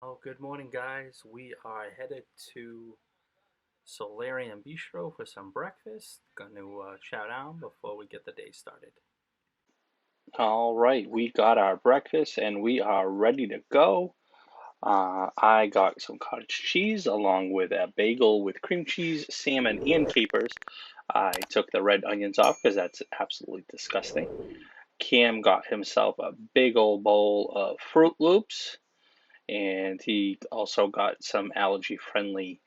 Oh, good morning, guys. We are headed to Solarium Bistro for some breakfast. Going to chow down before we get the day started. All right, we got our breakfast and we are ready to go. I got some cottage cheese along with a bagel with cream cheese, salmon, and capers. I took the red onions off because that's absolutely disgusting. Cam got himself a big old bowl of Fruit Loops, and he also got some allergy-friendly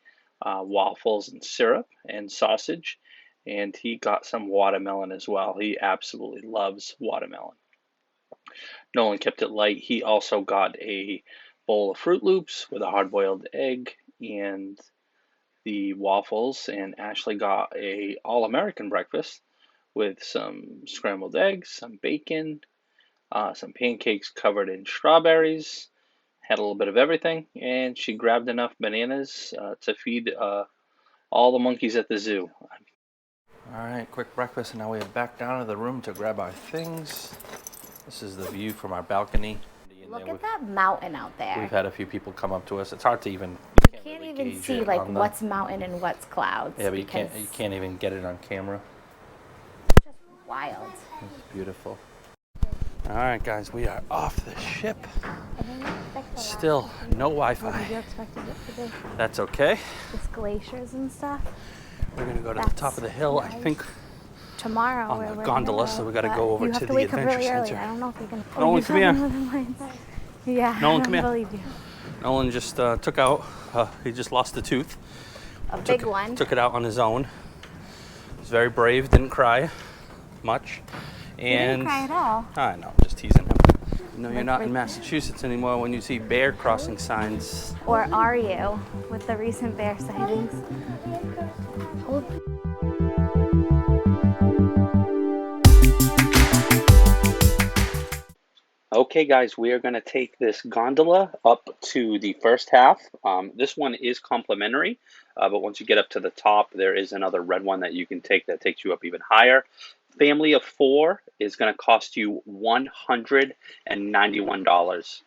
waffles and syrup and sausage, and he got some watermelon as well. He absolutely loves watermelon. Nolan kept it light. He also got a bowl of Fruit Loops with a hard-boiled egg and the waffles, and Ashley got a all-American breakfast with some scrambled eggs, some bacon, some pancakes covered in strawberries. Had a little bit of everything, and she grabbed enough bananas to feed all the monkeys at the zoo. All right, quick breakfast, and now we head back down to the room to grab our things. This is the view from our balcony. Look at that mountain out there. We've had a few people come up to us. It's hard to even. You can't even see like what's mountain and what's clouds. Yeah, but you can't even get it on camera. Just wild. It's beautiful. All right, guys, we are off the ship. Still no Wi-Fi. What did you expected it to be? That's okay. Just glaciers and stuff. We're gonna go to the top of the hill. I think Tomorrow on the gondola, so we got to go over to the wake up adventure really early. center. I don't know if we can. Nolan, come here. Yeah, Nolan, I come don't here. believe you. Nolan just took out. He just lost a tooth. A big one. Took it out on his own. He's very brave. Didn't cry much. He didn't cry at all. I know, just teasing him. No, you're not in Massachusetts anymore when you see bear crossing signs. Or are you, with the recent bear sightings? Okay, guys, we are going to take this gondola up to the first half. This one is complimentary, but once you get up to the top, there is another red one that you can take that takes you up even higher. Family of four is going to cost you $191.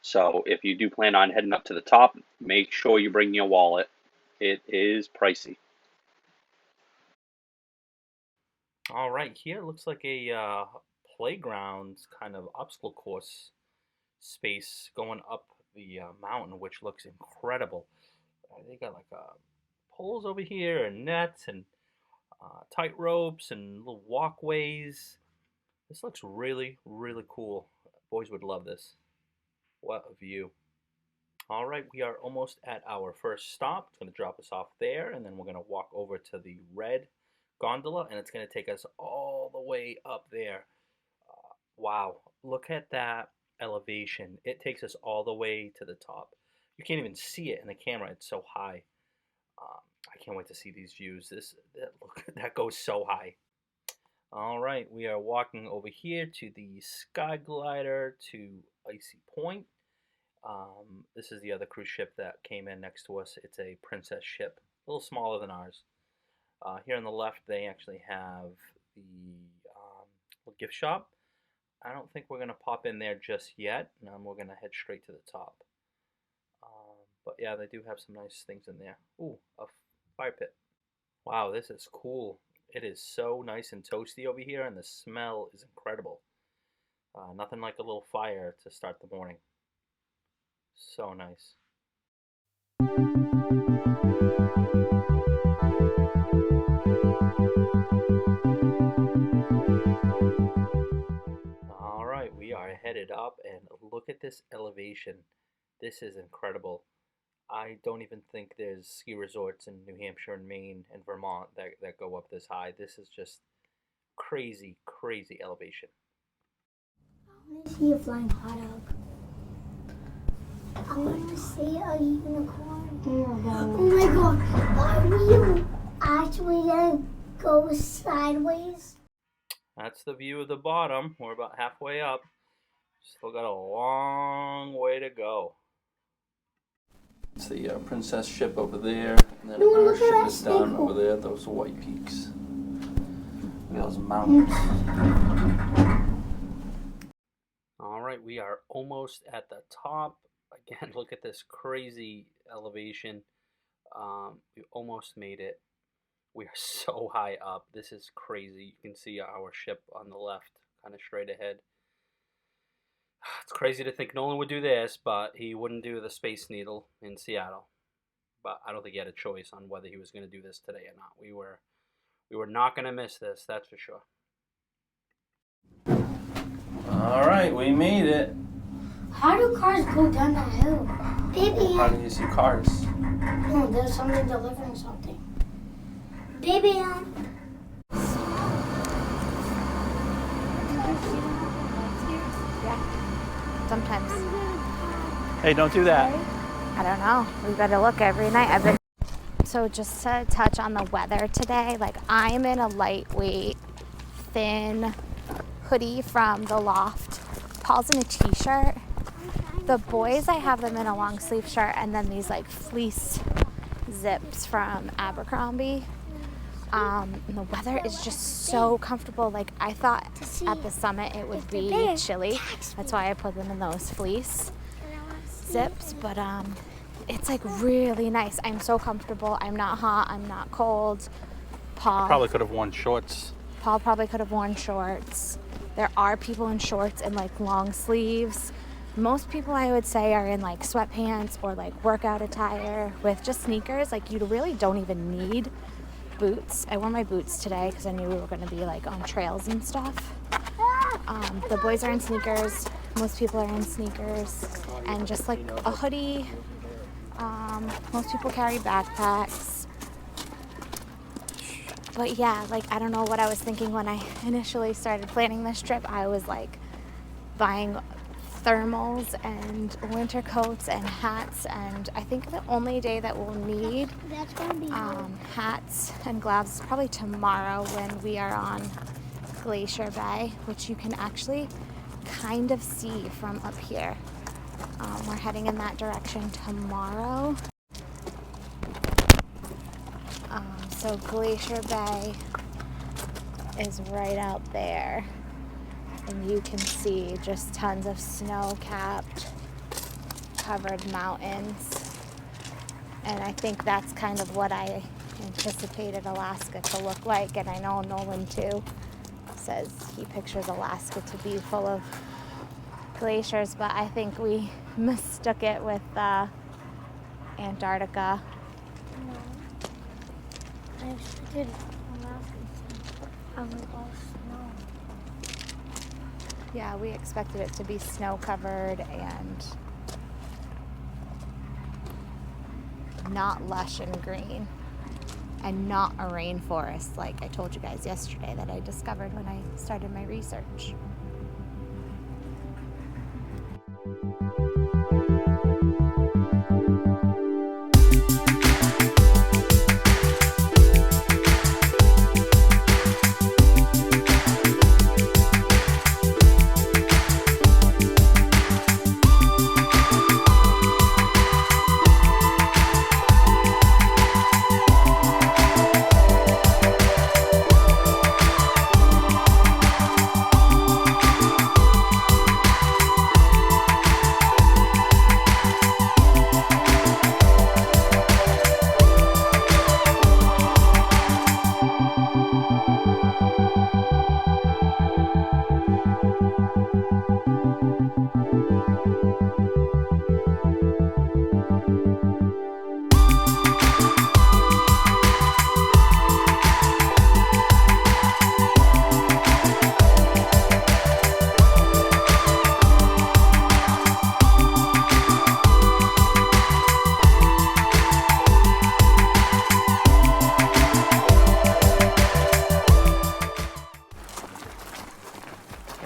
So if you do plan on heading up to the top, make sure you bring your wallet. It is pricey. All right, here it looks like a playground kind of obstacle course space going up the mountain, which looks incredible. They got like poles over here and nets and tight ropes and little walkways. This looks really, really cool. Boys would love this. What a view. All right, we are almost at our first stop. It's going to drop us off there, and then we're going to walk over to the red gondola, and it's going to take us all the way up there. Wow, look at that elevation. It takes us all the way to the top. You can't even see it in the camera. It's so high. I can't wait to see these views. Look, that goes so high. All right, we are walking over here to the Sky Glider to Icy Point. This is the other cruise ship that came in next to us. It's a Princess ship, a little smaller than ours. Here on the left, they actually have the gift shop. I don't think we're going to pop in there just yet. We're going to head straight to the top. But yeah, they do have some nice things in there. Ooh, a fire pit. Wow, this is cool. It is so nice and toasty over here, and the smell is incredible. Nothing like a little fire to start the morning. So nice. All right, we are headed up, and look at this elevation. This is incredible. I don't even think there's ski resorts in New Hampshire and Maine and Vermont that go up this high. This is just crazy, crazy elevation. I want to see a flying hot dog. I want to see a unicorn. Oh my god. Are we actually going to go sideways? That's the view of the bottom. We're about halfway up. Still got a long way to go. It's the Princess ship over there, and then our ship is down over there. Those white peaks. Those mountains. All right, we are almost at the top. Again, look at this crazy elevation. We almost made it. We are so high up. This is crazy. You can see our ship on the left, kind of straight ahead. It's crazy to think Nolan would do this, but he wouldn't do the Space Needle in Seattle. But I don't think he had a choice on whether he was going to do this today or not. We were not going to miss this, that's for sure. All right, we made it. How do cars go down that hill? Baby. How do you see cars? No, there's somebody delivering something. Baby. Yeah. Sometimes. Hey, don't do that. I don't know. We better look every night. So just to touch on the weather today, like I'm in a lightweight, thin hoodie from the loft. Paul's in a t-shirt. The boys, I have them in a long sleeve shirt and then these like fleece zips from Abercrombie. And the weather is just so comfortable. Like I thought at the summit it would be chilly. That's why I put them in those fleece zips. But it's like really nice. I'm so comfortable. I'm not hot. I'm not cold. Paul Probably could have worn shorts. Paul probably could have worn shorts. There are people in shorts and like long sleeves. Most people I would say are in like sweatpants or like workout attire with just sneakers. Like you really don't even need boots. I wore my boots today because I knew we were going to be like on trails and stuff. The boys are in sneakers. Most people are in sneakers and just like a hoodie. Most people carry backpacks. But yeah, like I don't know what I was thinking when I initially started planning this trip. I was like buying thermals and winter coats and hats, and I think the only day that we'll need hats and gloves is probably tomorrow when we are on Glacier Bay, which you can actually kind of see from up here. We're heading in that direction tomorrow. So Glacier Bay is right out there. And you can see just tons of snow-capped, covered mountains. And I think that's kind of what I anticipated Alaska to look like. And I know Nolan, too, says he pictures Alaska to be full of glaciers. But I think we mistook it with Antarctica. No. I expected Alaska to have all snow. Yeah, we expected it to be snow-covered and not lush and green and not a rainforest like I told you guys yesterday that I discovered when I started my research.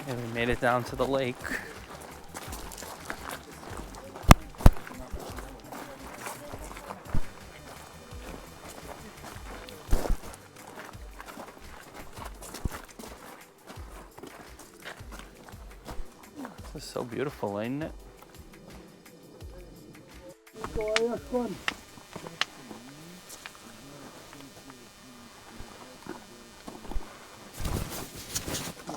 And we made it down to the lake. This is so beautiful, ain't it?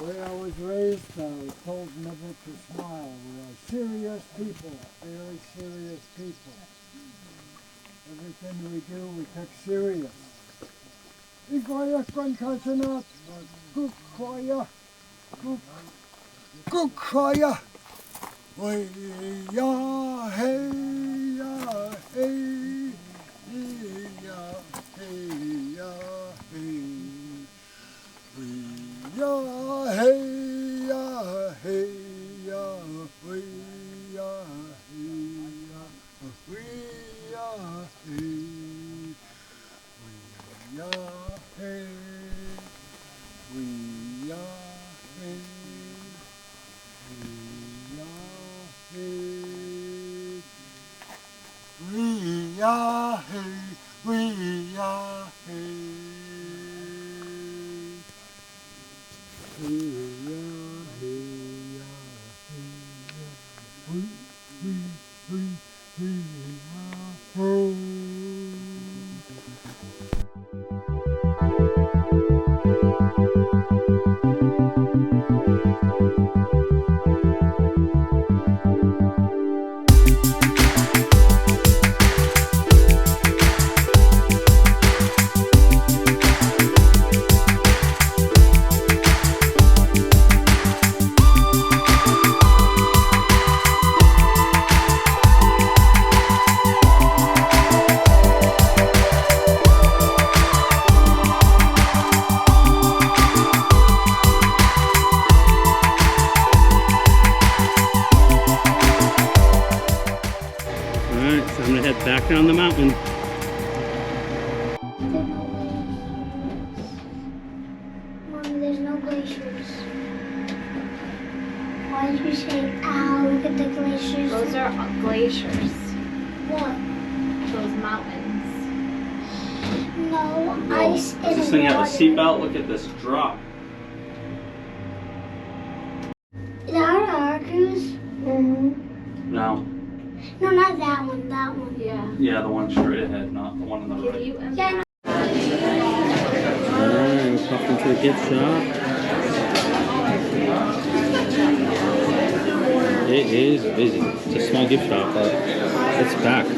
way I was raised, I was told never to smile. We are serious people, very serious people. Everything we do, we take serious. Iguaya con casanat, kukwaya, kukwaya. We ya hey ya hey ya hey ya hey. We ya hey ya hey ya we ya hey ya we ya hey we ya hey we ya hey we ya hey we ya hey. Alright, so I'm gonna head back down the mountain. Mommy, there's no glaciers. Why did you say, ow, look at the glaciers? Those are glaciers. What? Those mountains. No, ice Does and this thing have a water. seatbelt? Look at this drop. Is that our cruise? Mm-hmm. No. No, not that one, that one. Yeah. Yeah, the one straight ahead, not the one on the Can right. you Yeah, Alright, we're popping to the gift shop. It is busy. It's a small gift shop, but it's packed.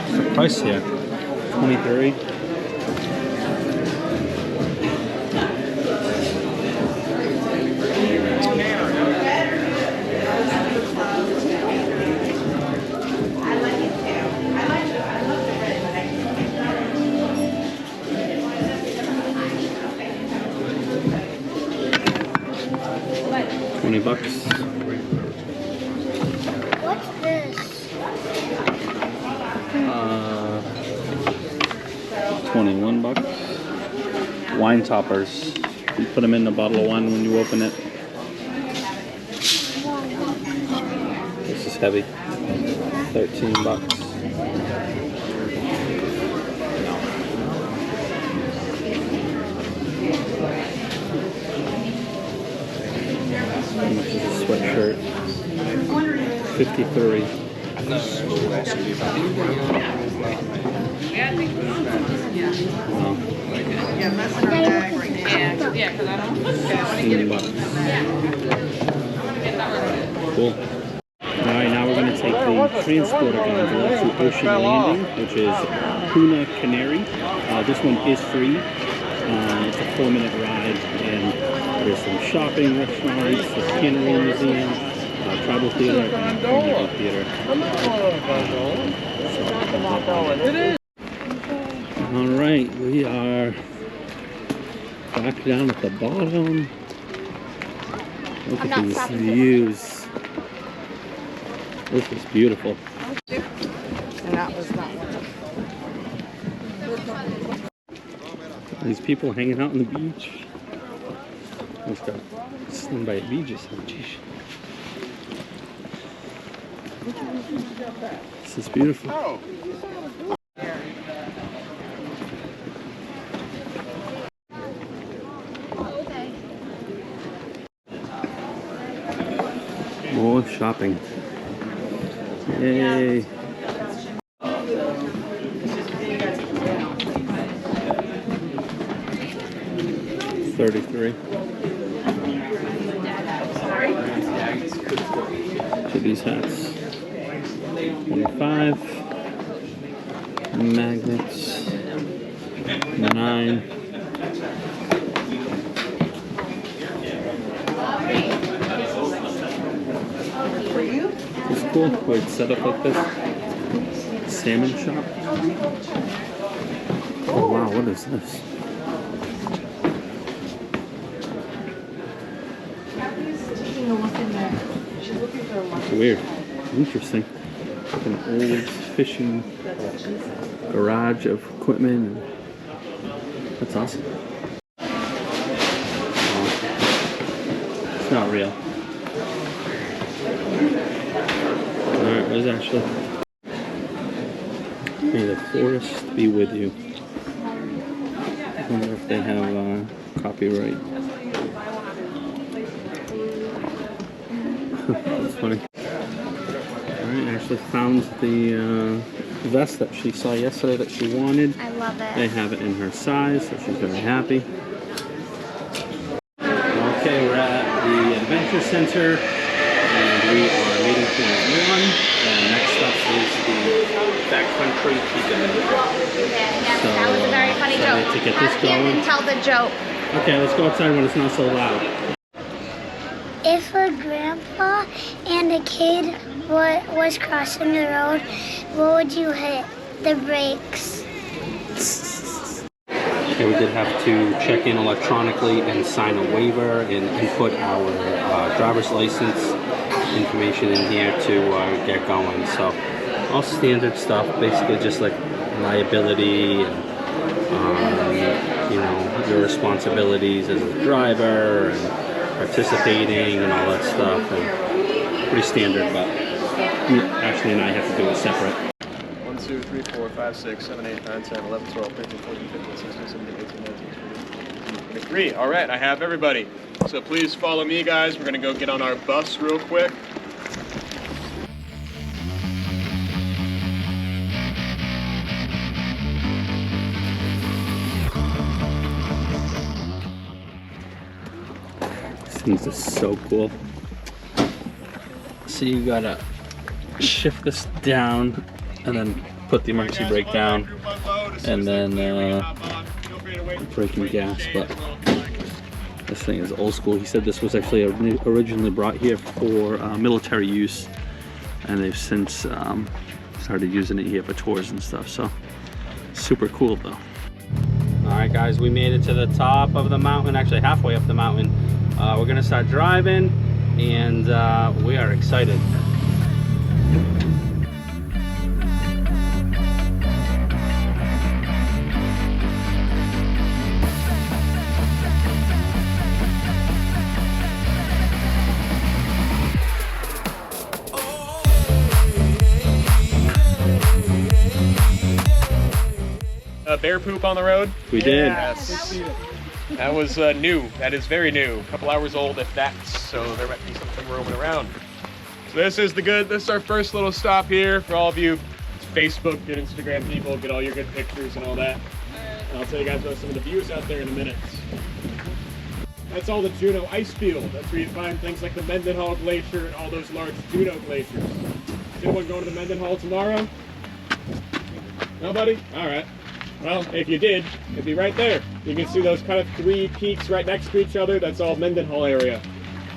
What's the price here? 23. $20. what's this? 21 bucks. Wine toppers. You put them in the bottle of wine when you open it. This is heavy. 13 bucks. How much is a sweatshirt? 53. Wow. Yeah, that's in our bag right now. Yeah, because I don't. $16. Cool. Alright, now we're going to take the transporter gondola to Ocean Landing, which is Puna Canary. This one is free. It's a 4-minute ride, and there's some shopping, restaurants, the Cannery Museum, Tribal Theater, and Carnival Theater. Alright, we are back down at the bottom. Look at these views. This is beautiful. And that was that one. These people hanging out on the beach. Let's go. Sitting by a beach or something. Geez. This is beautiful. More shopping. Yay. $33. So these hats, 25. Magnets, 9. It's cool. Where it's set up like this. Salmon shop. Oh wow, what is this? It's weird. Interesting. Like an old fishing garage of equipment. That's awesome. It's not real. Alright, where's Ashley? May the forest be with you. I wonder if they have copyright. That's funny. Alright, Ashley found the vest that she saw yesterday that she wanted. I love it. They have it in her size, so she's very happy. Okay, we're at the Adventure Center, and we are meeting point 1. And next up is the backcountry peak. Yes, So, that was a very funny joke. to get this going. Tell the joke. Okay, let's go outside when it's not so loud. If a grandpa and a kid was crossing the road, what would you hit? The brakes. Okay, we did have to check in electronically and sign a waiver and input our driver's license information in here to get going. So all standard stuff, basically just like liability and you know, your responsibilities as a driver and participating and all that stuff, and pretty standard, but Ashley and I have to do it separate. 1, 2, 3, 4, 5, 6, 7, 8, 9, 10, 11, 12, 13, 14, 15, 16, 17, 18, 19, 20, 23. All right, I have everybody. So please follow me, guys. We're going to go get on our bus real quick. This is so cool. So you gotta shift this down and then put the emergency brake down and then braking gas. But this thing is old school. He said this was actually originally brought here for military use, and they've since started using it here for tours and stuff. So super cool though. All right, guys, we made it to the top of the mountain, actually halfway up the mountain. We're gonna start driving, and we are excited. Bear poop on the road? We did. Yes. That was new. That is very new. A couple hours old, if that. So there might be something roaming around. So this is our first little stop here for all of you Facebook and Instagram people. Get all your good pictures and all that. And I'll tell you guys about some of the views out there in a minute. That's all the Juneau ice field. That's where you find things like the Mendenhall Glacier and all those large Juneau glaciers. Is anyone going to the Mendenhall tomorrow? Nobody? All right. Well, if you did, it'd be right there. You can see those kind of 3 peaks right next to each other. That's all Mendenhall area.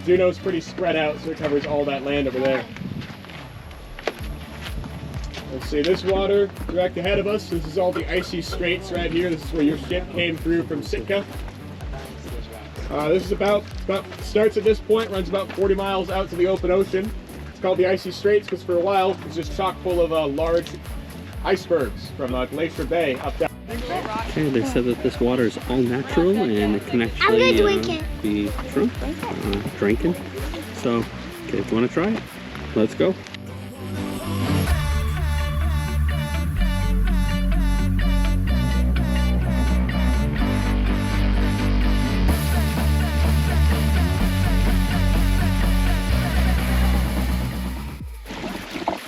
Juneau's pretty spread out, so it covers all that land over there. Let's see, this water direct ahead of us. This is all the icy straits right here. This is where your ship came through from Sitka. This is about starts at this point, runs about 40 miles out to the open ocean. It's called the Icy Straits because for a while it was just chock full of large icebergs from Glacier Bay up there. Okay, they said that this water is all natural and it can actually be drinking. So, okay, if you want to try it, let's go.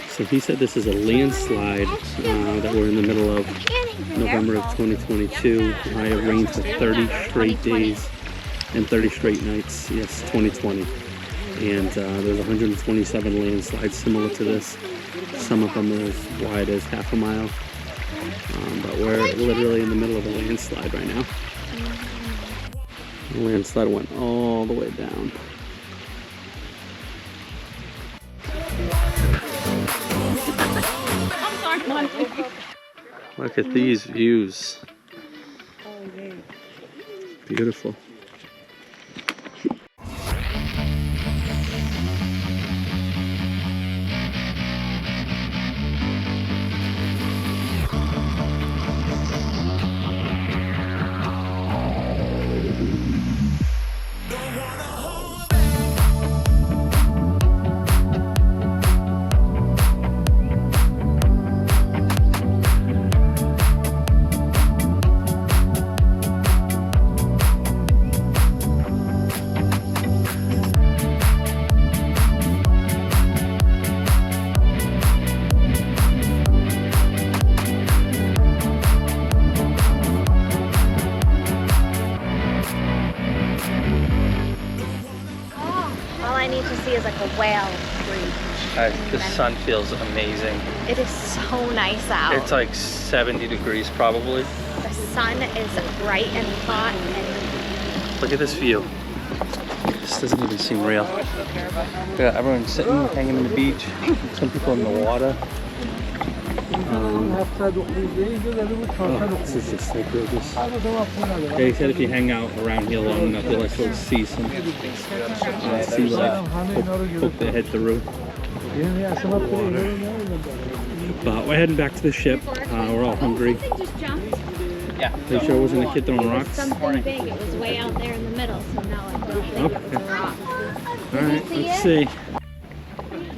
So he said this is a landslide that we're in the middle of November of 2022. High of rain for 30 straight days. and 30 straight nights. Yes, 2020. And there's 127 landslides similar to this. Some of them are as wide as half a mile. But we're literally in the middle of a landslide right now. The landslide went all the way down. Look at these views. Beautiful. Is like a whale breach. The sun feels amazing. It is so nice out. It's like 70 degrees probably. The sun is bright and hot. And look at this view. This doesn't even seem real. Yeah, everyone's sitting, hanging on the beach. Some people in the water. This is just so gorgeous. Yeah, he said if you hang out around here long enough, you'll actually see some sea life poke their head through. But we're heading back to the ship. We're all hungry. Yeah. Are you sure it wasn't a kid throwing rocks? Something big. It was way out there in the middle, so now I don't think it was a rock. Alright, let's see.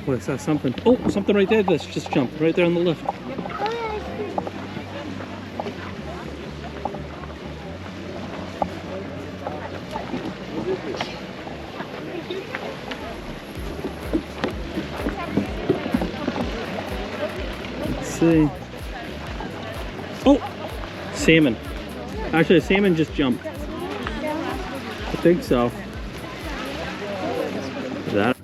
Oh, I saw something. Oh, something right there. This just jumped right there on the lift. Let's see. Oh, salmon. Actually, a salmon just jumped. I think so. That.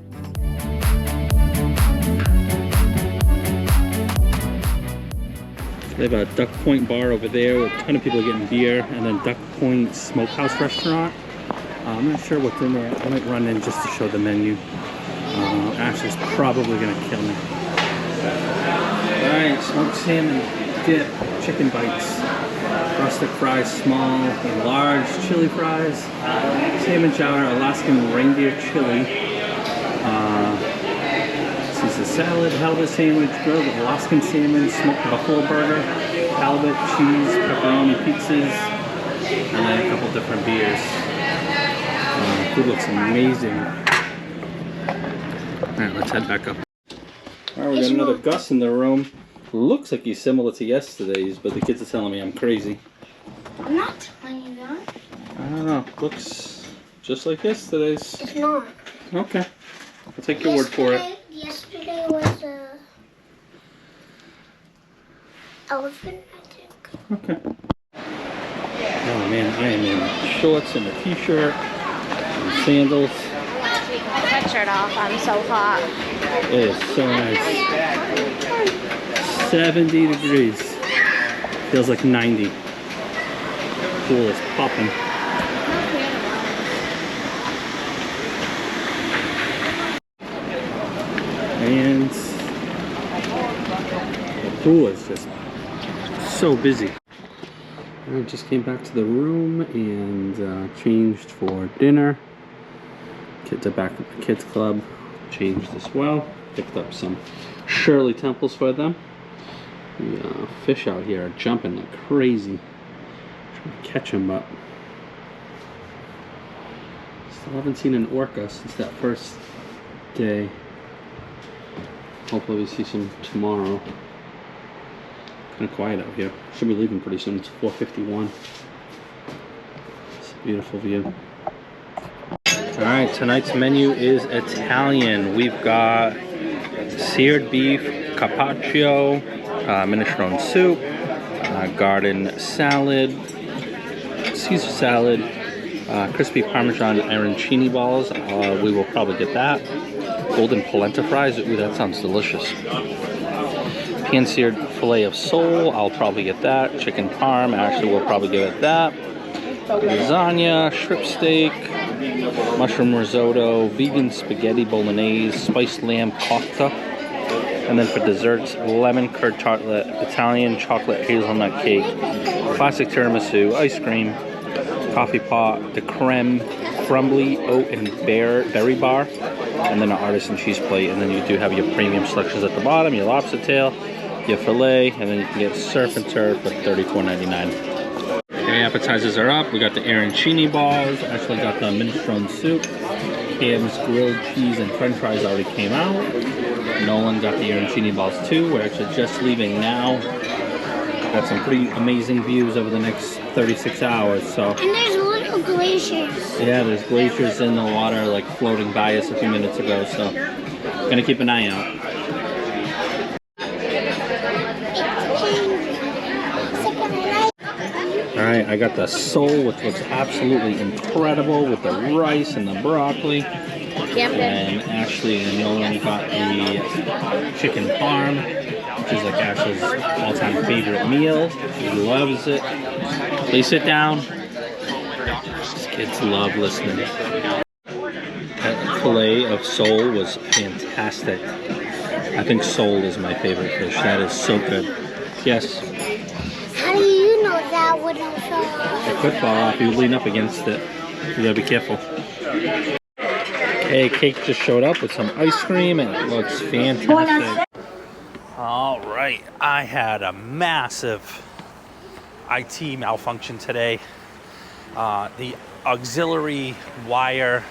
They have a Duck Point bar over there with a ton of people getting beer, and then Duck Point Smokehouse restaurant. I'm not sure what's in there. I might run in just to show the menu. Ashley's probably gonna kill me. Alright, smoked salmon, dip, chicken bites, rustic fries, small and large, chili fries, salmon chowder, Alaskan reindeer chili, Caesar salad, halibut sandwich, grilled Alaskan salmon, smoked buffalo burger, halibut, cheese, pepperoni pizzas, and then a couple different beers. Food looks amazing. Alright, let's head back up. Alright, we got another Gus in the room. Looks like he's similar to yesterday's, but the kids are telling me I'm crazy. I'm not telling you that. I don't know. Looks just like yesterday's. It's not. Okay. I'll take your word for it. Yesterday was a elephant, I think. Okay. Oh man, I am in shorts and a t-shirt and sandals. Take my sweatshirt off. I'm so hot. It is so nice. 70 degrees. Feels like 90. Pool is popping. And the pool is just so busy. I just came back to the room and changed for dinner. Kids are back at the kids club. Changed as well. Picked up some Shirley Temples for them. The fish out here are jumping like crazy. Trying to catch them, but still haven't seen an orca since that first day. Hopefully we see some tomorrow. Kind of quiet out here. Should be leaving pretty soon. It's 4:51. It's a beautiful view. Alright, tonight's menu is Italian. We've got seared beef, carpaccio, minestrone soup, garden salad, Caesar salad, Crispy Parmesan arancini balls. We will probably get that. Golden polenta fries. Ooh, that sounds delicious. Pan-seared filet of sole. I'll probably get that. Chicken parm. Ashley will probably give it that. Lasagna, shrimp steak, mushroom risotto, vegan spaghetti bolognese, spiced lamb kofta. And then for desserts, lemon curd chocolate, Italian chocolate hazelnut cake, classic tiramisu, ice cream, coffee pot, the creme, crumbly oat and berry bar, and then an artisan cheese plate. And then you do have your premium selections at the bottom, your lobster tail, your filet, and then you can get surf and turf for $34.99. Okay, appetizers are up. We got the arancini balls. Actually got the minestrone soup. Ham's grilled cheese and french fries already came out. Nolan got the arancini balls too. We're actually just leaving now. Got some pretty amazing views over the next 36 hours. So. And there's little glaciers. Yeah, there's glaciers in the water like floating by us a few minutes ago. So gonna keep an eye out. Alright, I got the sole, which looks absolutely incredible with the rice and the broccoli. And Ashley and Nolan got the chicken parm, which is like Ashley's all-time favorite meal. She loves it. Please sit down. These kids love listening. That fillet of sole was fantastic. I think sole is my favorite fish. That is so good. Yes? How do you know that wouldn't fall off? It could fall off. You lean up against it. You gotta be careful. Okay, cake just showed up with some ice cream and it looks fantastic. All right, I had a massive IT malfunction today. The auxiliary wire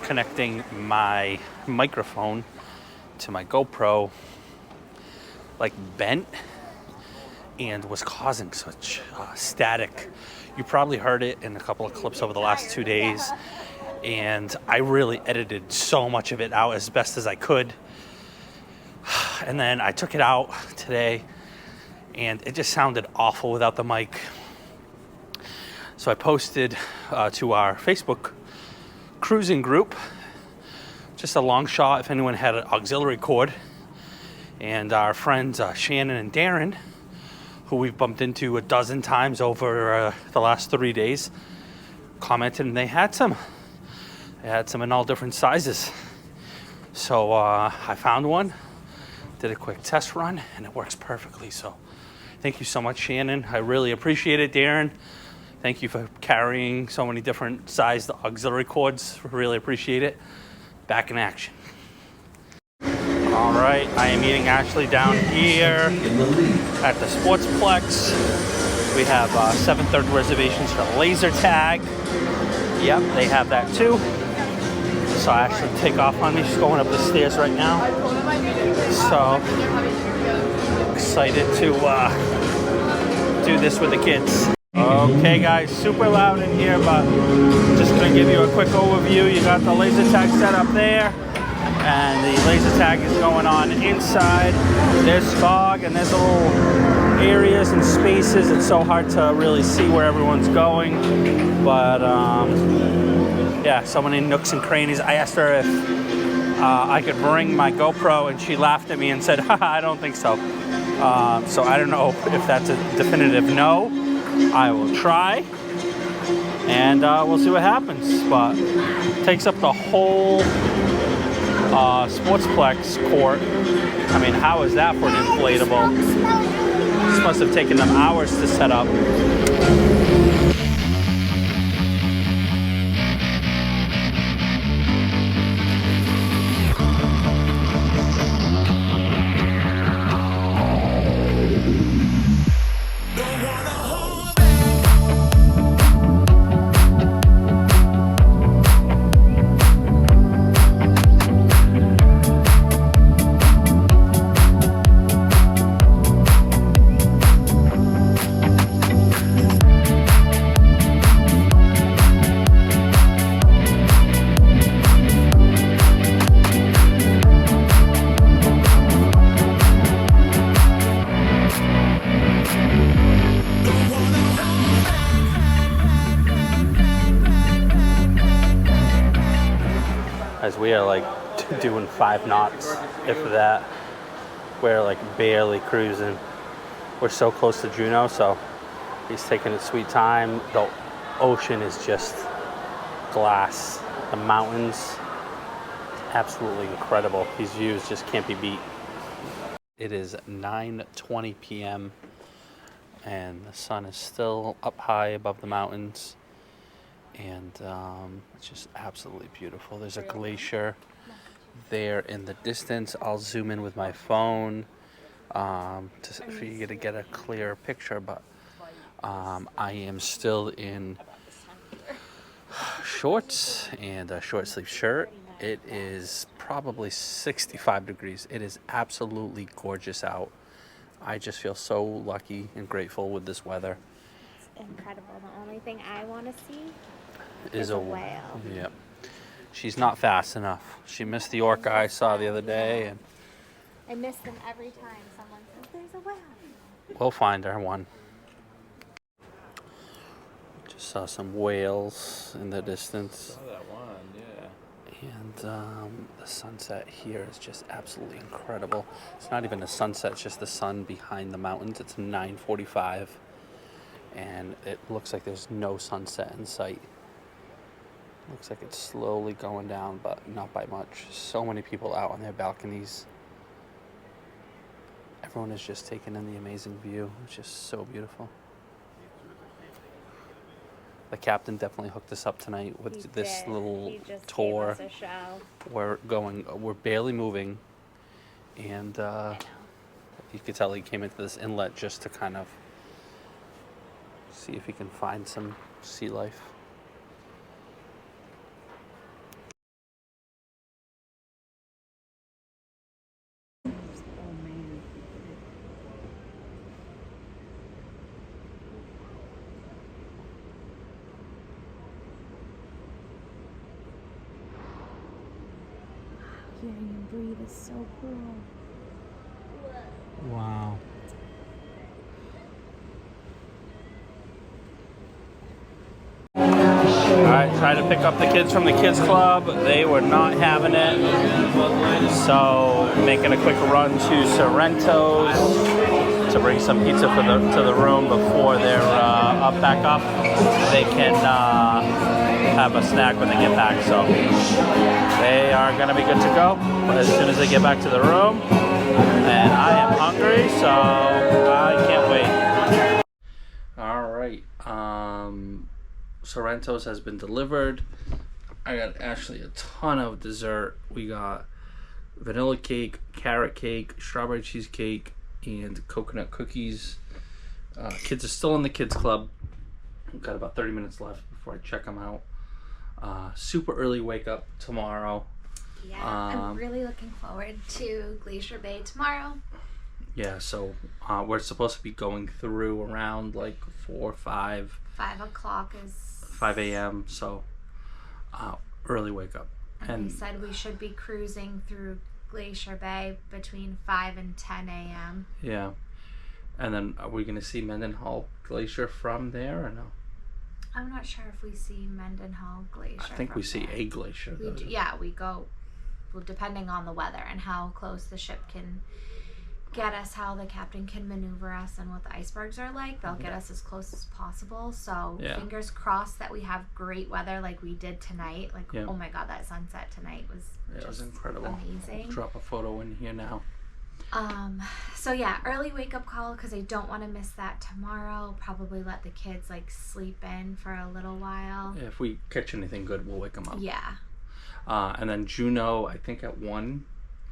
connecting my microphone to my GoPro like bent and was causing such static. You probably heard it in a couple of clips over the last 2 days, and I really edited so much of it out as best as I could. And then I took it out today and it just sounded awful without the mic. So I posted to our Facebook cruising group just a long shot if anyone had an auxiliary cord. And our friends Shannon and Darren, who we've bumped into a dozen times over the last 3 days, commented and they had some. They had some in all different sizes. So I found one, did a quick test run, and it works perfectly. So thank you so much, Shannon. I really appreciate it, Darren. Thank you for carrying so many different sized auxiliary cords. Really appreciate it. Back in action. All right, I am meeting Ashley down here at the Sportsplex. We have 7:30 reservations for laser tag. Yep, they have that too. So I actually take off on me. She's going up the stairs right now. So excited to do this with the kids. Okay guys, super loud in here, but just gonna give you a quick overview. You got the laser tag set up there, and the laser tag is going on inside. There's fog and there's little areas and spaces. It's so hard to really see where everyone's going, but yeah, so many nooks and crannies. I asked her if I could bring my GoPro, and she laughed at me and said, haha, I don't think so. So I don't know if that's a definitive no. I will try, and we'll see what happens. But it takes up the whole Sportsplex court. I mean, how is that for an inflatable? This must have taken them hours to set up. as we are like doing 5 knots, if that. We're like barely cruising. We're so close to Juneau, so he's taking his sweet time. The ocean is just glass. The mountains, absolutely incredible. These views just can't be beat. It is 9:20 p.m. and the sun is still up high above the mountains, and it's just absolutely beautiful. There's a glacier there in the distance. I'll zoom in with my phone for you to get a clearer picture, but I am still in shorts and a short sleeve shirt. It is probably 65 degrees. It is absolutely gorgeous out. I just feel so lucky and grateful with this weather. It's incredible. The only thing I want to see Is a whale. Yep. She's not fast enough. She missed the orca I saw the other day, and I miss them every time someone says there's a whale. we'll find her one. Just saw some whales in the distance. Oh, that one, yeah. And the sunset here is just absolutely incredible. It's not even a sunset, it's just the sun behind the mountains. It's 9:45, and it looks like there's no sunset in sight. Looks like it's slowly going down, but not by much. So many people out on their balconies. Everyone is just taking in the amazing view. It's just so beautiful. The captain definitely hooked us up tonight with this little tour. Gave us a show. We're barely moving, and you could tell he came into this inlet just to kind of see if he can find some sea life. Hearing him breathe is so cool. Wow. Alright, trying to pick up the kids from the kids club. They were not having it. So making a quick run to Sorrento's to bring some pizza to the room before they're back up. They can have a snack when they get back. So they are going to be good to go as soon as they get back to the room. And I am hungry, so I can't wait. Alright, Sorrento's has been delivered. I got actually a ton of dessert. We got vanilla cake, carrot cake, strawberry cheesecake, and coconut cookies. Kids are still in the kids club. We've got about 30 minutes left before I check them out. Super early wake up tomorrow. Yeah, I'm really looking forward to Glacier Bay tomorrow. Yeah, so we're supposed to be going through around like 4 or 5. 5 o'clock is 5 a.m. So early wake up. And they said we should be cruising through Glacier Bay between 5 and 10 a.m. Yeah. And then are we going to see Mendenhall Glacier from there or no? I'm not sure if we see Mendenhall Glacier. I think we see a glacier. We go, well, depending on the weather and how close the ship can get us, how the captain can maneuver us, and what the icebergs are like. They'll get us as close as possible. So fingers crossed that we have great weather like we did tonight. Like, oh my God, that sunset tonight was it was incredible. Amazing. I'll drop a photo in here now. So yeah, early wake up call because I don't want to miss that tomorrow. Probably let the kids like sleep in for a little while. Yeah, if we catch anything good, we'll wake them up. Yeah. And then Juneau, I think at 1.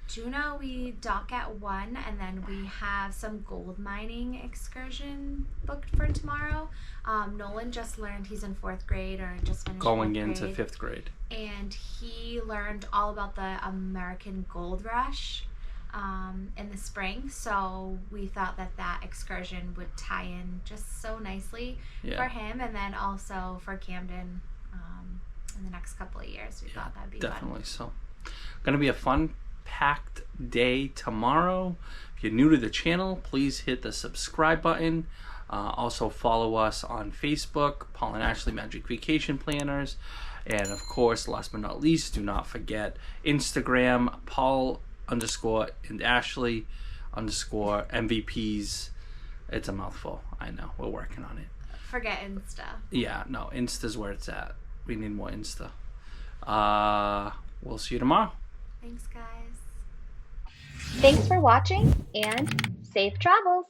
Juneau, we dock at 1, and then we have some gold mining excursion booked for tomorrow. Nolan just learned, he's in 4th grade or just finished going 4th into grade, 5th grade. And he learned all about the American Gold Rush in the spring, so we thought that excursion would tie in just so nicely for him, and then also for Camden in the next couple of years. We thought that'd be definitely fun. So gonna be a fun packed day tomorrow. If you're new to the channel, please hit the subscribe button. Also follow us on Facebook, Paul and Ashley Magic Vacation Planners, And of course, last but not least, do not forget Instagram, Paul _ and Ashley _ MVPs. It's a mouthful. I know. We're working on it. Forget Insta. Yeah, no, Insta's where it's at. We need more Insta. We'll see you tomorrow. Thanks, guys. Thanks for watching and safe travels.